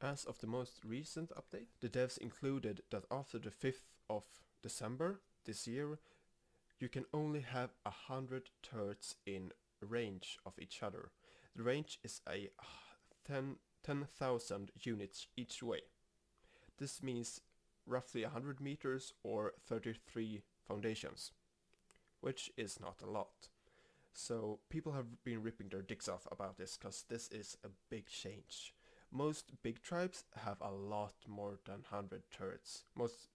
As of the most recent update, the devs included that after the 5th of December this year, you can only have 100 turrets in range of each other. The range is a 10,000 units each way. This means roughly 100 meters or 33 foundations, which is not a lot. So people have been ripping their dicks off about this because this is a big change. Most big tribes have a lot more than 100 turrets. Most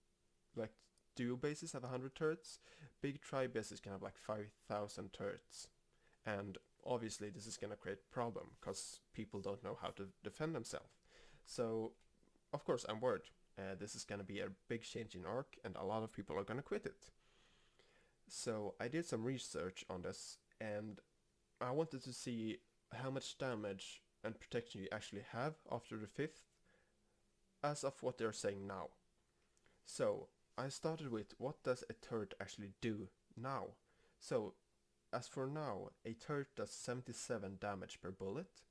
like duo bases have 100 turrets. Big tribe bases can have like 5,000 turrets. And obviously this is gonna create a problem because people don't know how to defend themselves. So of course I'm worried. This is gonna be a big change in Ark and a lot of people are gonna quit it. So I did some research on this and I wanted to see how much damage and protection you actually have after the 5th as of what they're saying now. So I started with what does a turret actually do now. So as for now, a turret does 77 damage per bullet.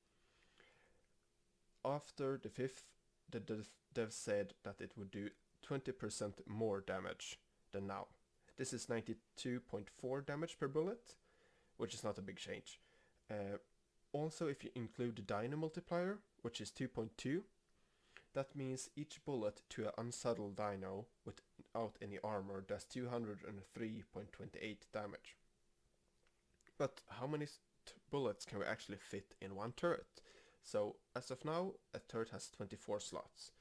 After the 5th, the dev said that it would do 20% more damage than now. This is 92.4 damage per bullet, which is not a big change. Also, if you include the Dino multiplier, which is 2.2, that means each bullet to an unsaddled Dino without any armor does 203.28 damage. But how many bullets can we actually fit in one turret? So as of now, a turret has 24 slots.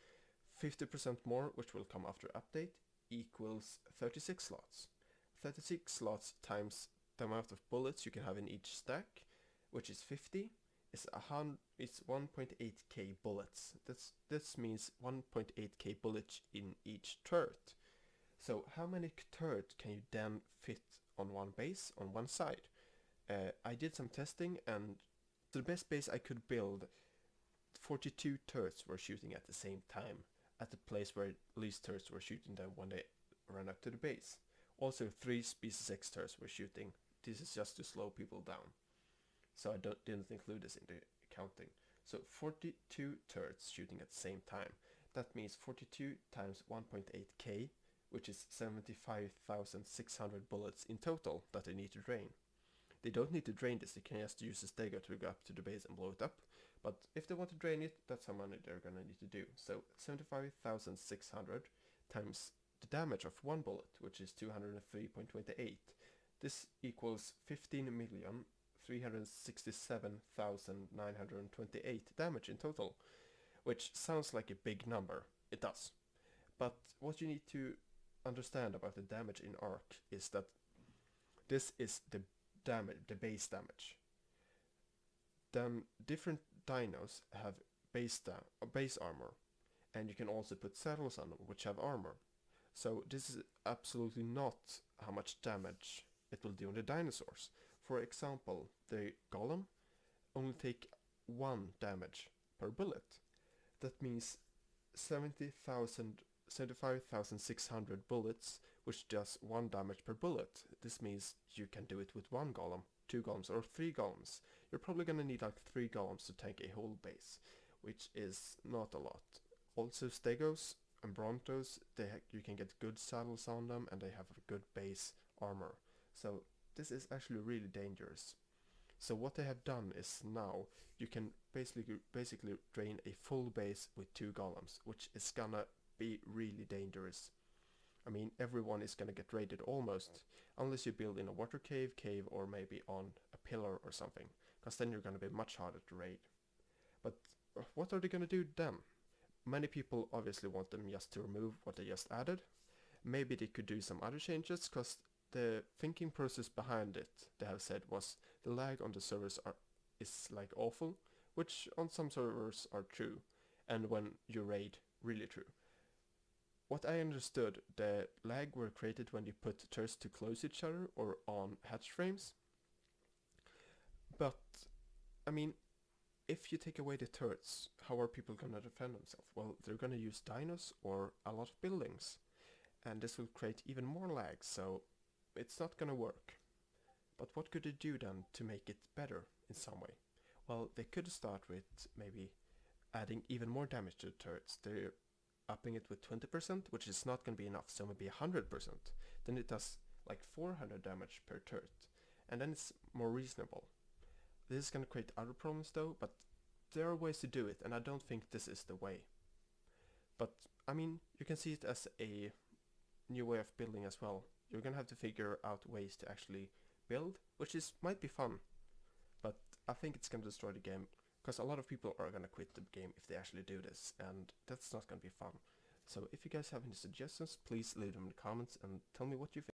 50% more, which will come after update, equals 36 slots. 36 slots times the amount of bullets you can have in each stack, which is 50, is 1.8k bullets. This means 1.8k bullets in each turret. So how many turrets can you then fit on one base, on one side? I did some testing and the best base I could build, 42 turrets were shooting at the same time at the place where least turrets were shooting them when they ran up to the base. Also 3 species X turrets were shooting. This is just to slow people down. So I didn't include this in the counting. So 42 turrets shooting at the same time. That means 42 times 1.8k, which is 75,600 bullets in total that they need to drain. They don't need to drain this, they can just use a stego to go up to the base and blow it up. But if they want to drain it, that's how many they're gonna need to do. So 75,600 times the damage of one bullet, which is 203.28. This equals 15,367,928 damage in total, which sounds like a big number. It does. But what you need to understand about the damage in Ark is that this is the base damage. Then different dinos have base armor, and you can also put saddles on them which have armor. So this is absolutely not how much damage it will do on the dinosaurs. For example, the golem only take 1 damage per bullet. That means 75,600 bullets, which does 1 damage per bullet. This means you can do it with 1 golem, 2 golems or 3 golems. You're probably gonna need like 3 golems to tank a whole base, which is not a lot. Also stegos and brontos, you can get good saddles on them and they have a good base armor. So this is actually really dangerous. So what they have done is now you can basically drain a full base with 2 golems, which is gonna be really dangerous. I mean, everyone is gonna get raided almost, unless you build in a water cave, or maybe on a pillar or something, because then you're gonna be much harder to raid. But what are they gonna do then? Many people obviously want them just to remove what they just added. Maybe they could do some other changes, because the thinking process behind it, they have said, was the lag on the servers is like awful, which on some servers are true, and when you raid, really true. What I understood, the lag were created when you put turrets too close to each other or on hatch frames. But, I mean, if you take away the turrets, how are people gonna defend themselves? Well, they're gonna use dinos or a lot of buildings, and this will create even more lag, so it's not gonna work. But what could they do then to make it better in some way? Well, they could start with maybe adding even more damage to the turrets. They're upping it with 20%, which is not going to be enough, so maybe 100%. Then it does like 400 damage per turret, and then it's more reasonable. This is going to create other problems though, but there are ways to do it, and I don't think this is the way. But, I mean, you can see it as a new way of building as well. You're going to have to figure out ways to actually build, which might be fun. But I think it's going to destroy the game, because a lot of people are going to quit the game if they actually do this, and that's not going to be fun. So if you guys have any suggestions, please leave them in the comments and tell me what you think.